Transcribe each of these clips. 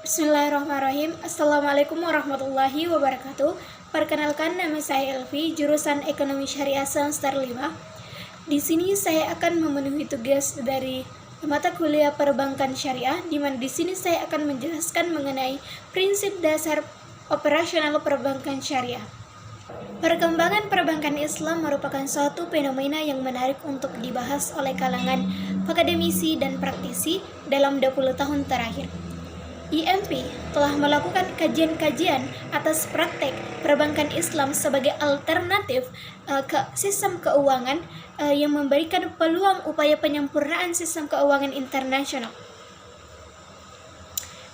Bismillahirrahmanirrahim. Assalamualaikum warahmatullahi wabarakatuh. Perkenalkan, nama saya Elvi, jurusan Ekonomi Syariah semester 5. Di sini saya akan memenuhi tugas dari mata kuliah Perbankan Syariah, di mana di sini saya akan menjelaskan mengenai prinsip dasar operasional perbankan syariah. Perkembangan perbankan Islam merupakan suatu fenomena yang menarik untuk dibahas oleh kalangan akademisi dan praktisi dalam 20 tahun terakhir. IMP telah melakukan kajian-kajian atas praktek perbankan Islam sebagai alternatif ke sistem keuangan yang memberikan peluang upaya penyempurnaan sistem keuangan internasional,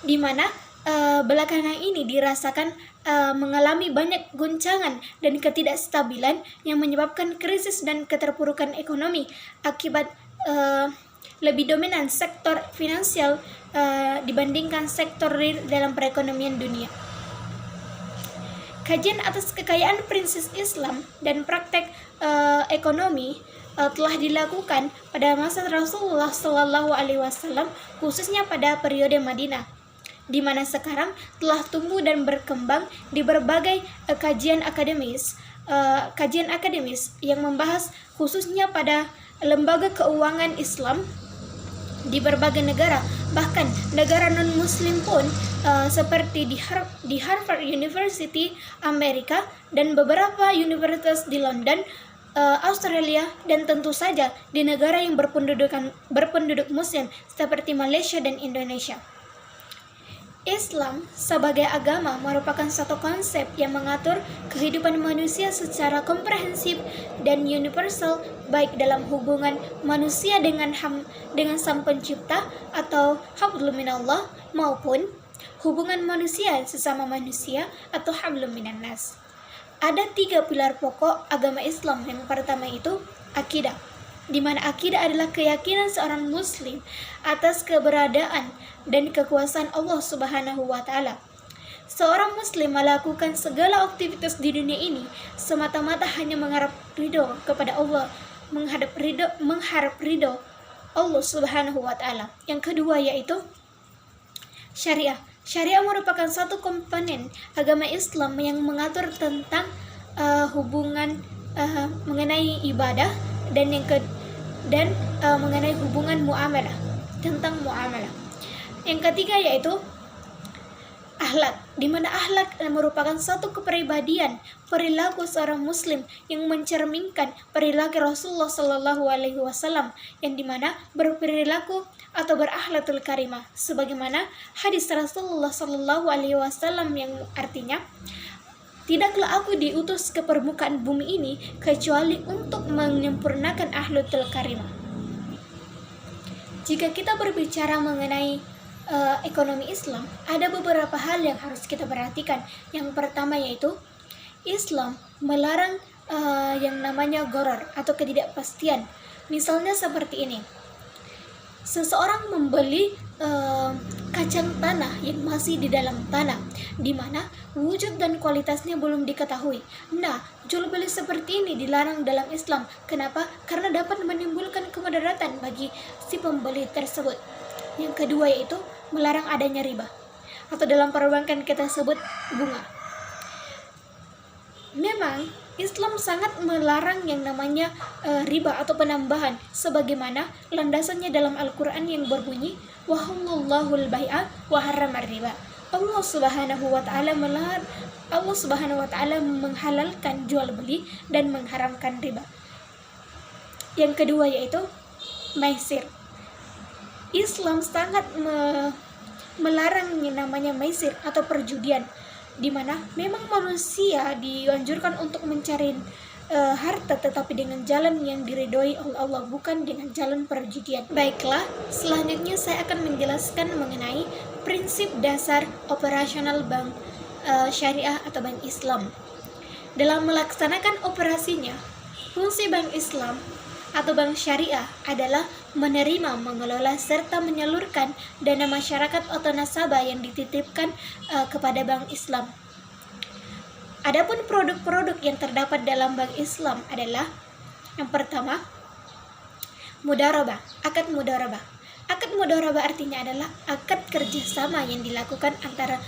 di mana belakangan ini dirasakan mengalami banyak guncangan dan ketidakstabilan yang menyebabkan krisis dan keterpurukan ekonomi akibat lebih dominan sektor finansial dibandingkan sektor real dalam perekonomian dunia. Kajian atas kekayaan prinsip Islam dan praktek ekonomi telah dilakukan pada masa Rasulullah SAW, khususnya pada periode Madinah, di mana sekarang telah tumbuh dan berkembang di berbagai kajian akademis yang membahas khususnya pada lembaga keuangan Islam di berbagai negara, bahkan negara non-muslim pun seperti di Harvard University Amerika dan beberapa universitas di London, Australia, dan tentu saja di negara yang berpenduduk muslim seperti Malaysia dan Indonesia. Islam sebagai agama merupakan satu konsep yang mengatur kehidupan manusia secara komprehensif dan universal, baik dalam hubungan manusia dengan Sang Pencipta atau hablum minallah, maupun hubungan manusia sesama manusia atau hablum minannas. Ada 3 pilar pokok agama Islam. Yang pertama itu akidah, di mana akidah adalah keyakinan seorang muslim atas keberadaan dan kekuasaan Allah Subhanahu wa Ta'ala. Seorang muslim melakukan segala aktivitas di dunia ini semata-mata hanya mengharap ridho kepada Allah, mengharap ridho Allah Subhanahu wa Ta'ala. Yang kedua yaitu syariah. Syariah merupakan satu komponen agama Islam yang mengatur tentang hubungan mengenai ibadah dan mengenai hubungan muamalah, tentang muamalah. Yang ketiga yaitu akhlak, di mana akhlak merupakan satu kepribadian perilaku seorang muslim yang mencerminkan perilaku Rasulullah SAW, yang dimana berperilaku atau berakhlakul karimah, sebagaimana hadis Rasulullah SAW yang artinya, tidaklah aku diutus ke permukaan bumi ini kecuali untuk menyempurnakan akhlakul karimah. Jika kita berbicara mengenai ekonomi Islam, ada beberapa hal yang harus kita perhatikan. Yang pertama yaitu Islam melarang yang namanya gharar atau ketidakpastian. Misalnya seperti ini, seseorang membeli kacang tanah yang masih di dalam tanah, di mana wujud dan kualitasnya belum diketahui. Nah, jual beli seperti ini dilarang dalam Islam. Kenapa? Karena dapat menimbulkan kemudaratan bagi si pembeli tersebut. Yang kedua yaitu melarang adanya riba, atau dalam perbankan kita sebut bunga. Memang Islam sangat melarang yang namanya riba atau penambahan, sebagaimana landasannya dalam Al-Quran yang berbunyi wahallallahu al-bai'a wa harramar riba. Allah Subhanahu wa Ta'ala menghalalkan jual beli dan mengharamkan riba. Yang kedua yaitu maisir. Islam sangat melarang yang namanya maisir atau perjudian, di mana memang manusia dianjurkan untuk mencari harta, tetapi dengan jalan yang diridhoi oleh Allah, bukan dengan jalan perjudian. Baiklah, selanjutnya saya akan menjelaskan mengenai prinsip dasar operasional bank syariah atau bank Islam. Dalam melaksanakan operasinya, fungsi bank Islam atau bank syariah adalah menerima, mengelola, serta menyalurkan dana masyarakat atau nasabah yang dititipkan kepada bank Islam. Adapun produk-produk yang terdapat dalam bank Islam adalah yang pertama, mudharabah, akad mudharabah. Akad mudharabah artinya adalah akad kerjasama yang dilakukan antara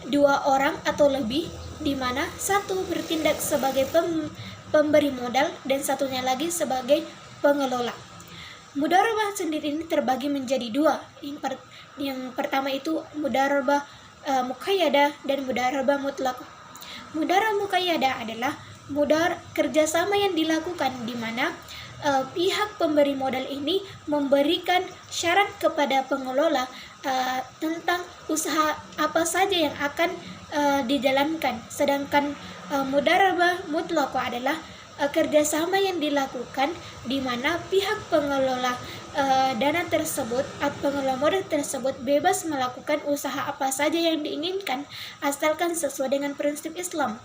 dua orang atau lebih, di mana satu bertindak sebagai pemberi modal dan satunya lagi sebagai pengelola. Mudharabah sendiri ini terbagi menjadi dua. Yang pertama itu mudharabah muqayyadah dan mudharabah mutlaqah. Mudharabah muqayyadah adalah kerjasama yang dilakukan di mana pihak pemberi modal ini memberikan syarat kepada pengelola tentang usaha apa saja yang akan dijalankan. Sedangkan mudharabah mutlaqah adalah kerjasama yang dilakukan di mana pihak pengelola dana tersebut atau pengelola modal tersebut bebas melakukan usaha apa saja yang diinginkan asalkan sesuai dengan prinsip Islam.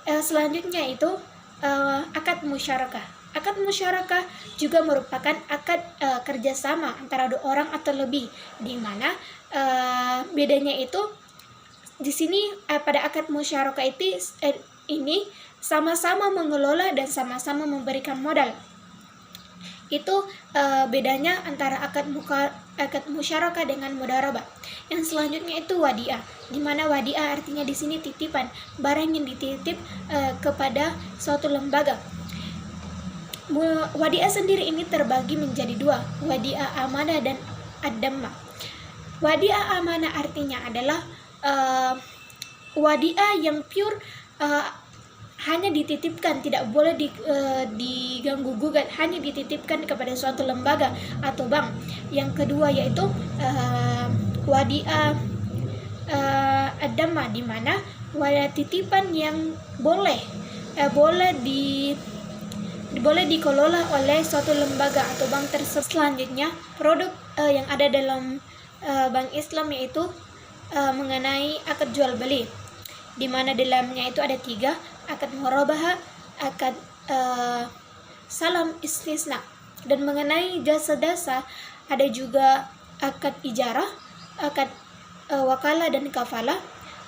Selanjutnya itu akad musyarakah. Akad musyarakah juga merupakan akad kerjasama antara dua orang atau lebih, di mana bedanya itu di sini pada akad musyarakah ini sama-sama mengelola dan sama-sama memberikan modal. Itu bedanya antara akad musyarakah dengan mudharabah. Yang selanjutnya itu wadiah, di mana wadiah artinya di sini titipan, barang yang dititip kepada suatu lembaga. Wadiah sendiri ini terbagi menjadi dua, wadiah amanah dan ad-dammah. Wadiah amanah artinya adalah wadiah yang pure, hanya dititipkan, tidak boleh diganggu gugat, hanya dititipkan kepada suatu lembaga atau bank. Yang kedua yaitu wadiah ad-dammah, di mana wadiah titipan yang boleh dikelola oleh suatu lembaga atau bank tersebut. Selanjutnya, produk yang ada dalam bank Islam yaitu mengenai akad jual beli, di mana dalamnya itu ada 3, akad murabahah, akad salam istisna, dan mengenai jasa ada juga akad ijarah, akad wakalah dan kafalah.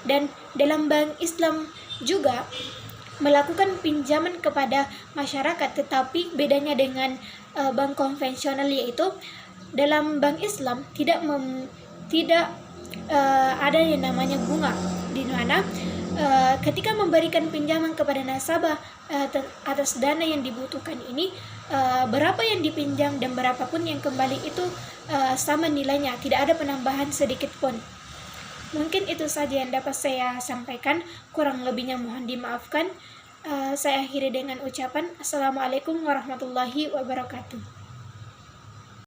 Dan dalam bank Islam juga melakukan pinjaman kepada masyarakat, tetapi bedanya dengan bank konvensional yaitu dalam bank Islam tidak ada yang namanya bunga, di mana ketika memberikan pinjaman kepada nasabah atas dana yang dibutuhkan ini, berapa yang dipinjam dan berapapun yang kembali itu sama nilainya, tidak ada penambahan sedikit pun. Mungkin itu saja yang dapat saya sampaikan, kurang lebihnya mohon dimaafkan. Saya akhiri dengan ucapan Assalamualaikum warahmatullahi wabarakatuh.